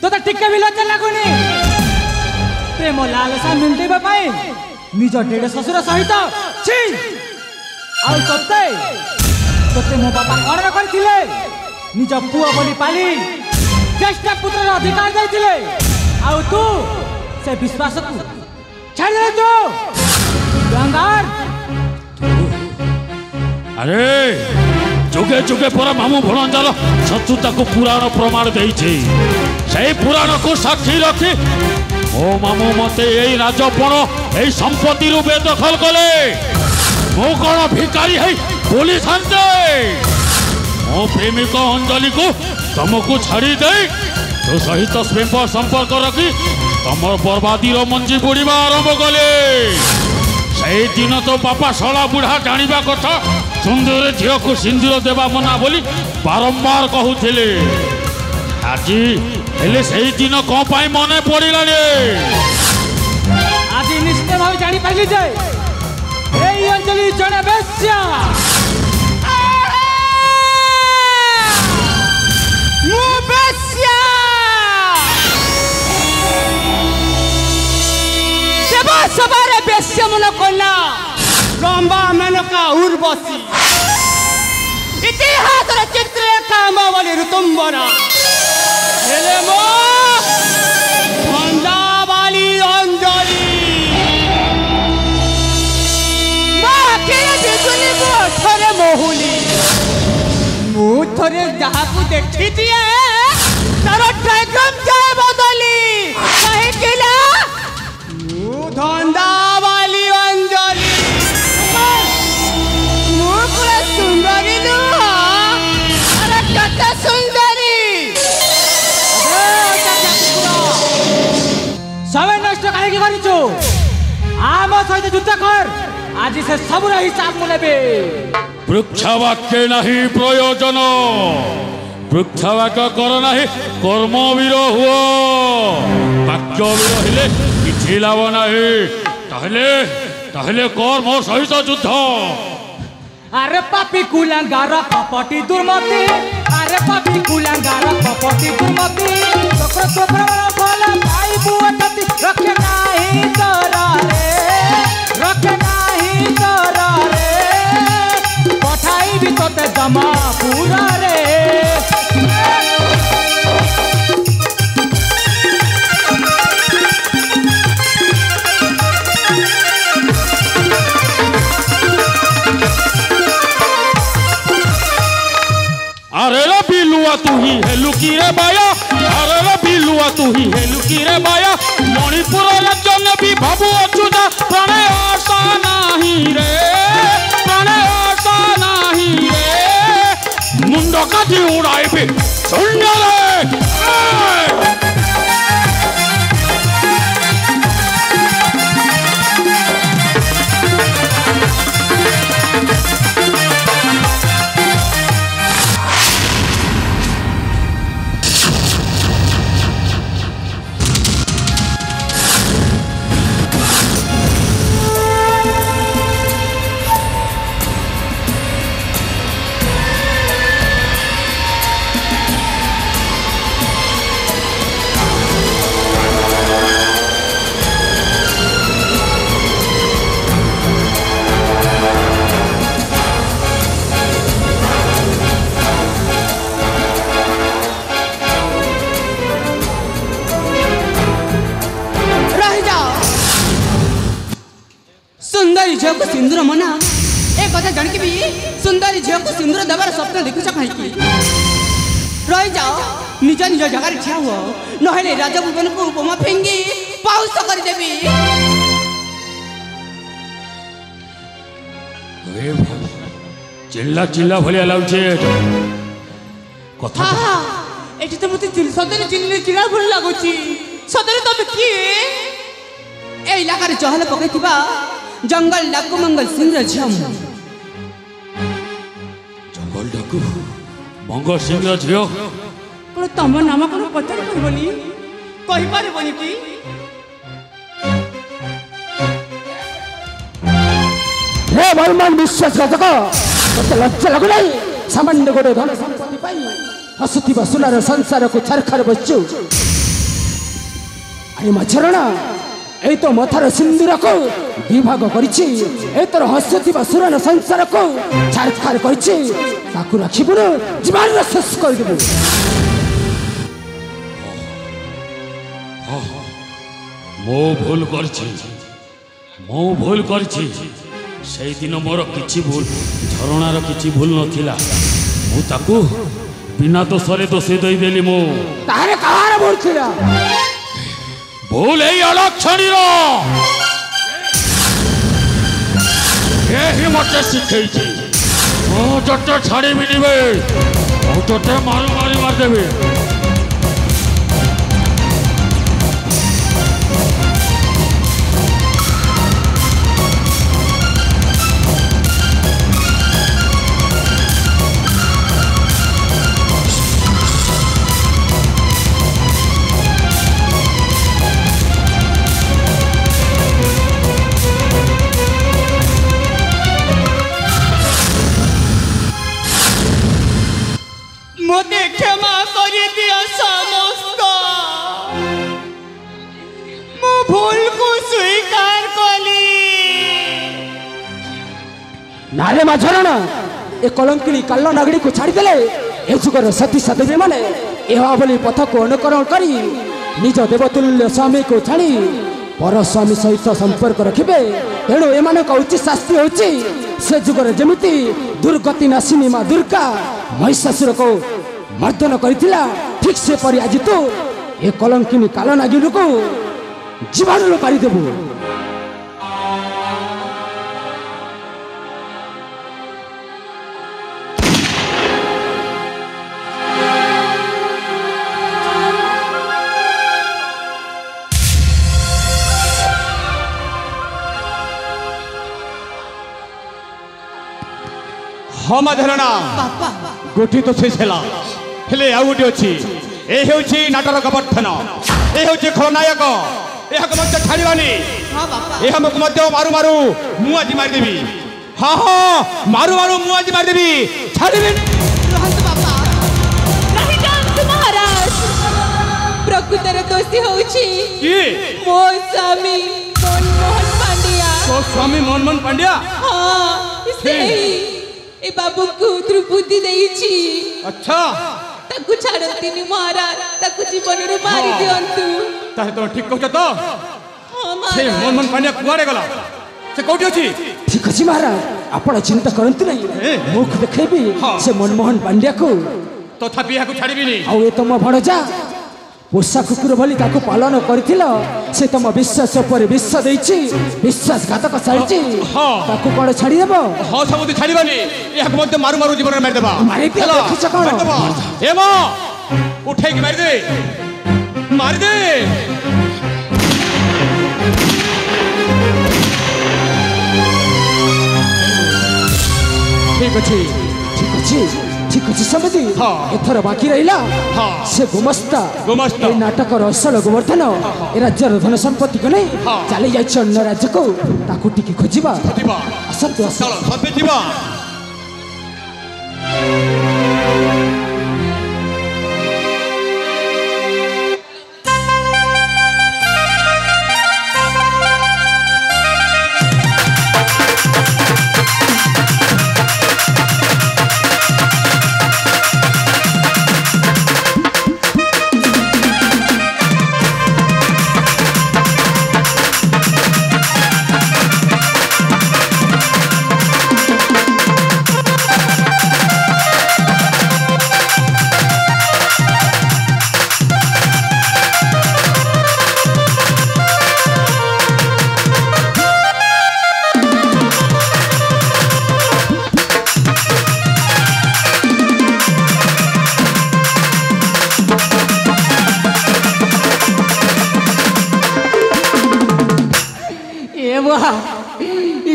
तो टिके भी लज्जा लगुनि प्रेम लालसा मिलदेबा पाई निज डेढ़ ससुर सहित छी आउ तोते तोते मो बापा कौन करथिले निज पुआ बोली पाली ज्येष्ठ पुत्र अधिकार देथिले आउ तू से विश्वास को छाड़ दे तू गंगार। अरे जुगे जुगे पर मामू भणंजार शत्रुता को पुराण प्रमाण देइछे से पुराण को साक्षी रखी मो मामू मते यही राजपण यही संपत्ति रु बेदखल कले मो कौन भिकारी है पुलिस आनते मो प्रेमिक अंजलि को तुमको छाड़ी दे तो सहित संपर्क रखी तुम बर्बादी मंजी बुड़ीबा आरंभ कले से दिन तो बापा शला बुढ़ा जानिबा कथा सुंदर झील को सिंदूर देवा मना बोली बारंबार कहूले आज हेले से दिन कौन पाई मन पड़ा आज निश्चय भाव जानी पाइली जे एई अंजलि जड़े बेश्या मु बेश्या सेवा सबारे बेश्या मन कोला लंबा मेनका उर्वशी इतिहास रे चित्र काम वाली ऋतुंबरा हेले मो धंधा वाली अंजलि थरे मोहुली मु थरे जहा को देखी दिए तार डायग्राम जाए बदली कहे किला मु धंधा वाली अंजलि मु पूरा सुंदरी नु अरे कत सुंदरी समय नष्ट काहे की करिछु आम सहित युद्ध कर आज से सब हिसाब मुलेबे वृक्षवाक्य नहीं प्रयोजन वृक्षवाक्य कर नहीं कर्मवीर हुओ वाक्यवीर हेले किछि लाभ नहीं ताहले कर मो सहित युद्ध। अरे पापी कुलांगार कपटी दुर्मति अरे पापी कुलांगार कपटी दुर्मति चक्र चक्र फल भाई बुअति रखे नाही तोरा रे रखे नाही तोरा रे पठाई भी तोते जमा पूरा रे अरे रे बिलुआ तू ही है लुकी रे बाया अरे रे बिलुआ तू ही है लुकी रे बाया मणिपुर जन भी भाबु अछुदा प्राणे आशा नाही रे प्राणे आशा नाही रे मुंड काटी उड़ाइबे शून्य रे झील को सिंदूर मना ए कथा जान के भी सुंदरी झील को सिंदूर देवार स्वप्न देखुछ कहीं रही जाओ निज निज जगह ठिया हुआ नहले राजभवन को उपमा फेंगी पाउस कर देबी। चिल्ला चिल्ला भलिया लाउछे कथा एठी तो मते सदरे चिल्ला भल लागुची सदरे तबे की ए इलाका रे चहल पकैतिबा जंगल डाकू मंगल सिंह झम जंगल डाकू मंगल सिंह झियो कोन तम नाम कोन पता करबनी कहि पारबनी की हे भगवान विश्वासघातक तोते लज्जा लागु नहीं सामान्य गोटे धन संपत्ति पाई हसुथिबा सुनार संसार को छरखर बच्चु अरे मछरणा ए तो मथार सिंदूर को विभाग करिछि ए तोर हसुथिबा सुनार संसार को छरखर करिछि ताकू रखिबु जीवन शेष कर देबु मो भूल करछि से दिन मोर किछि भूल झरणार किछि भूल नथिला मु ताकू बिना दोषरे दोषे दई देली मु तारे कहार भूल थिला भूल एई अलक्षणीर एही मते शिखैछि मु तोते छाड़ीबिनी बे मु तोते मार देबी मोते क्षमा करी दिया समस्त मो भूल को स्वीकार कली नारे मझरण ए कलंकिनी काल नगड़ी को छाड़ी देले ए जुगर सती सदेवी माने एहा बोली पथ को अनुकरण करी निज देवतुल्य स्वामी को छाड़ी पर स्वामी सहित संपर्क रखिबे तेणु एमान को उचित शास्ति होची से जुगर जेमिति दुर्गति नाशिनी मां दुर्गा महिषासुर को मर्दन करिथिला ठीक से परि आज तो ए कलंकिनी काल नागिनी को जीवन मारी देबु हम धरणा गोटी तो शेषला हेले आउ गोटी अछि ए हेउछि नाटर गवर्धन ए हेउछि खलनायक एहा को मत छाड़ीबानी हां बापा ए हमको मत मारू मारू मु आज मार देबी हां हां मारू मारू मु आज मार देबी छाड़ीबी रहंत बापा नहीं जानत महाराज प्रकृतर दोषी होछि की मो स्वामी मनमोहन पांड्या तो स्वामी मनमोहन पांड्या हां से ए बाबू को द्रुपदी देइछि अच्छा ताकू छाड़तिनी महाराज ताकू जीवन रे मारी दियंतु ताहे तो ठीक कहछ तो हां से मनमोहन पांड्या कुआरे गला से कोठी अछि ठीक अछि महाराज आपण चिंता करंतु नहीं मुख देखैबी से मनमोहन पांड्या को तथापि एहा को छाड़ीबिनी आउ ए तम भणजा पोषा कुकुर भली ताको पालन करथिल से तम विश्वास पर विश्वास देछि विश्वासघातक साइछि ताको कोन छाड़ी देबो हां सब छाड़ीबानी एहा को मत मारू मारू जीवन मार देबा मारी दे देखछ कोन ए मां उठे के मार दे ठीक अछि समिति एथर बाकी रहिला से गुमस्ता ए नाटक असल गोवर्धन ए राज्यर धन संपत्ति को नहीं चली जाय अन्य राज्य को ताकू टिकी खोजिबा असत्य चलो सबे जीवा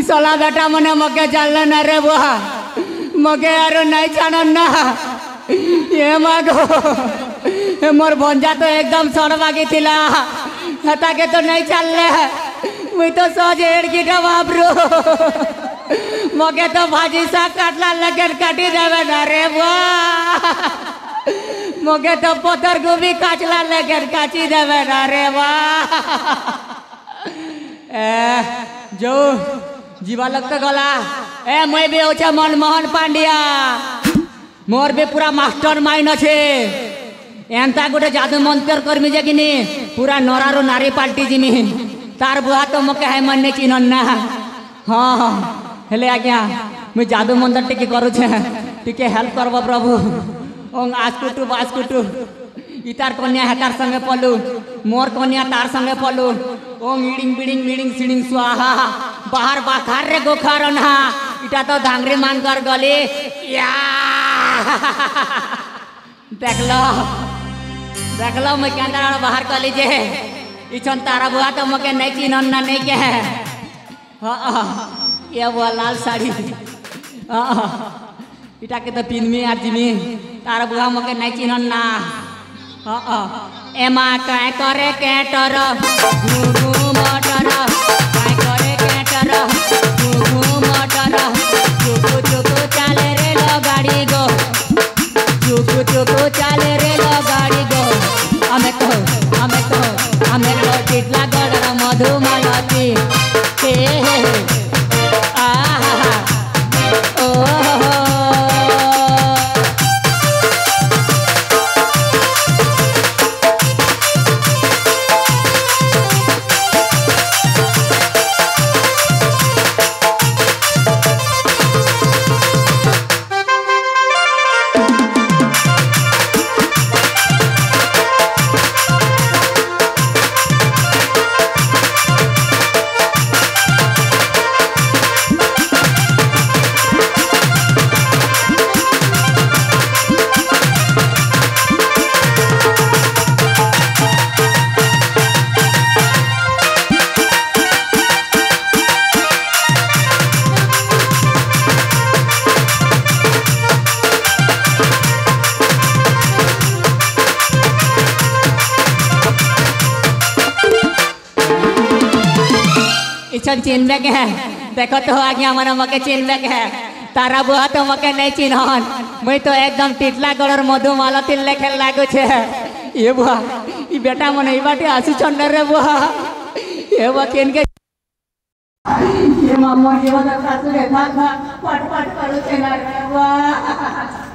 सला बेटा मने मगे जानल ना रे बुआ मगे आरो नहीं जानन ना ये मागो मोर भंजा तो एकदम सड़बागी थिला हता के तो नहीं चलले मुई तो सहज एड़कीटा बाबरू मगे तो भाजी सा काटला लगन काटी देवे ना रे बुआ मोके तो पत्थर को भी काचला लेकर काची देवे ना रे वाह जो जीवा लगता गला मैं भी होचे मनमोहन पांड्या मोर भी पूरा मास्टर माइंड अच्छे एंता गोटे जादू मंत्र कर्मी जे किनी पूरा नरारू नारी पाल्टी जिमी तार बुआ तो मके है मन्ने चिन्हन ना हाँ हाँ हेले आज्ञा मुझे जादू मंत्र टिके करू छे टिके हेल्प करबो प्रभु ओंग आस्कुटू इतार कन्या हेतार संगे पलू मोर कन्या तार संगे पलू ओंग इडिंग बिडिंग मिडिंग सिडिंग स्वाहा बाहर बाखार रे गोखारन हा इटा तो धांगरी मान कर गली या देख लो मैं केंद्र बाहर कर लीजिए इछन तारा बुआ तो मके नहीं चिन्हन ना नहीं के हाँ ये वो लाल साड़ी इटा के तो पिनमी आर जिमी तारा बुआ मके नहीं चिन्हन ना एमा काय करे केटर घुघु मटर काय करे केटर घुघु मटर चुकु चुकु चाले रे लो गाड़ी गो चुकु चुकु चाले रे लो गाड़ी गो हमें लो टिटला गडर मधुमालती हे आहा ओ चिन्ह के है देखो तो आज्ञा मन मके चिन्ह के है तारा बुआ तो मके नहीं चिन्हन मैं तो एकदम टिटला गड़र मधुमाला तिल लेखे लागो छे ये बुआ ई बेटा मन ई बाटे आसु चंदर रे बुआ ये बुआ केन के ये मामा जीवन का सासु रे था फट फट करू छे ना रे बुआ